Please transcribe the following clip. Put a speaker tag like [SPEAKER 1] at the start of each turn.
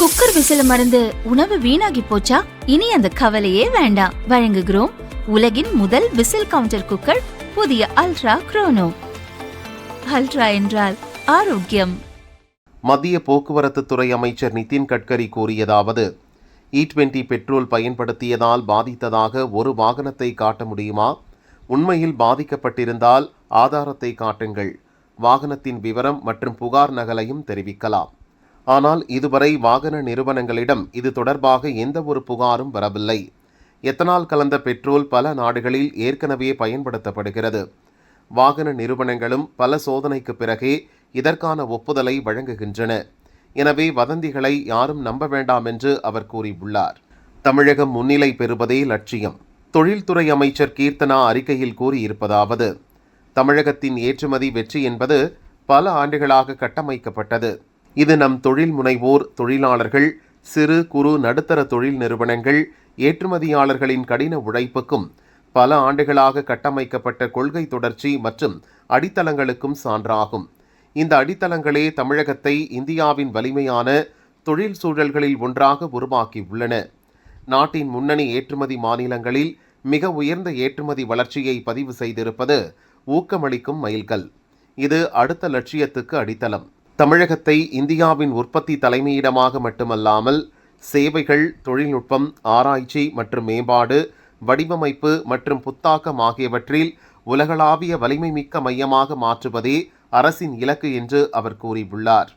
[SPEAKER 1] Cooker விசில மறந்து உணவு வீணாகி போச்சா? இனி அந்த கவலையே வேண்டாம். வழங்குகிறோம் உலகின் முதல் விசில் கவுண்டர் குக்கர், புதிய அல்ட்ரா குரோனோ. அல்ட்ரா என்றால் ஆரோக்கியம்.
[SPEAKER 2] மத்திய போக்குவரத்து துறை அமைச்சர் நிதின் கட்கரி கூறியதாவது: E20 பெட்ரோல் பயன்படுத்தியதால் பாதித்ததாக ஒரு வாகனத்தை காட்ட முடியுமா? உண்மையில் பாதிக்கப்பட்டிருந்தால் ஆதாரத்தை காட்டுங்கள். வாகனத்தின் விவரம் மற்றும் புகார் நகலையும் தெரிவிக்கலாம். ஆனால் இதுவரை வாகன நிறுவனங்களிடம் இது தொடர்பாக எந்த ஒரு புகாரும் வரவில்லை. எத்தனால் கலந்த பெட்ரோல் பல நாடுகளில் ஏற்கனவே பயன்படுத்தப்படுகிறது. வாகன நிறுவனங்களும் பல சோதனைக்கு பிறகே இதற்கான ஒப்புதலை வழங்குகின்றன. எனவே வதந்திகளை யாரும் நம்ப வேண்டாம் என்று அவர் கூறியுள்ளார். தமிழகம் முன்னிலை பெறுவதே லட்சியம். தொழில்துறை அமைச்சர் கீர்த்தனா அறிக்கையில் கூறியிருப்பதாவது: தமிழகத்தின் ஏற்றுமதி வெற்றி என்பது பல ஆண்டுகளாக கட்டமைக்கப்பட்டது. இது நம் தொழில் முனைவோர், தொழிலாளர்கள், சிறு குறு நடுத்தர தொழில் நிறுவனங்கள், ஏற்றுமதியாளர்களின் கடின உழைப்புக்கும் பல ஆண்டுகளாக கட்டமைக்கப்பட்ட கொள்கை தொடர்ச்சி மற்றும் அடித்தளங்களுக்கும் சான்றாகும். இந்த அடித்தளங்களே தமிழகத்தை இந்தியாவின் வலிமையான தொழில் சூழல்களில் ஒன்றாக உருவாக்கியுள்ளன. நாட்டின் முன்னணி ஏற்றுமதி மாநிலங்களில் மிக உயர்ந்த ஏற்றுமதி வளர்ச்சியை பதிவு செய்திருப்பது ஊக்கமளிக்கும் மைல்கல். இது அடுத்த லட்சியத்துக்கு அடித்தளம். தமிழகத்தை இந்தியாவின் உற்பத்தி தலைமையிடமாக மட்டுமல்லாமல் சேவைகள், தொழில்நுட்பம், ஆராய்ச்சி மற்றும் மேம்பாடு, வடிவமைப்பு மற்றும் புத்தாக்கம் ஆகியவற்றில் உலகளாவிய வலிமை மிக்க மையமாக மாற்றுவதே அரசின் இலக்கு என்று அவர் கூறியுள்ளார்.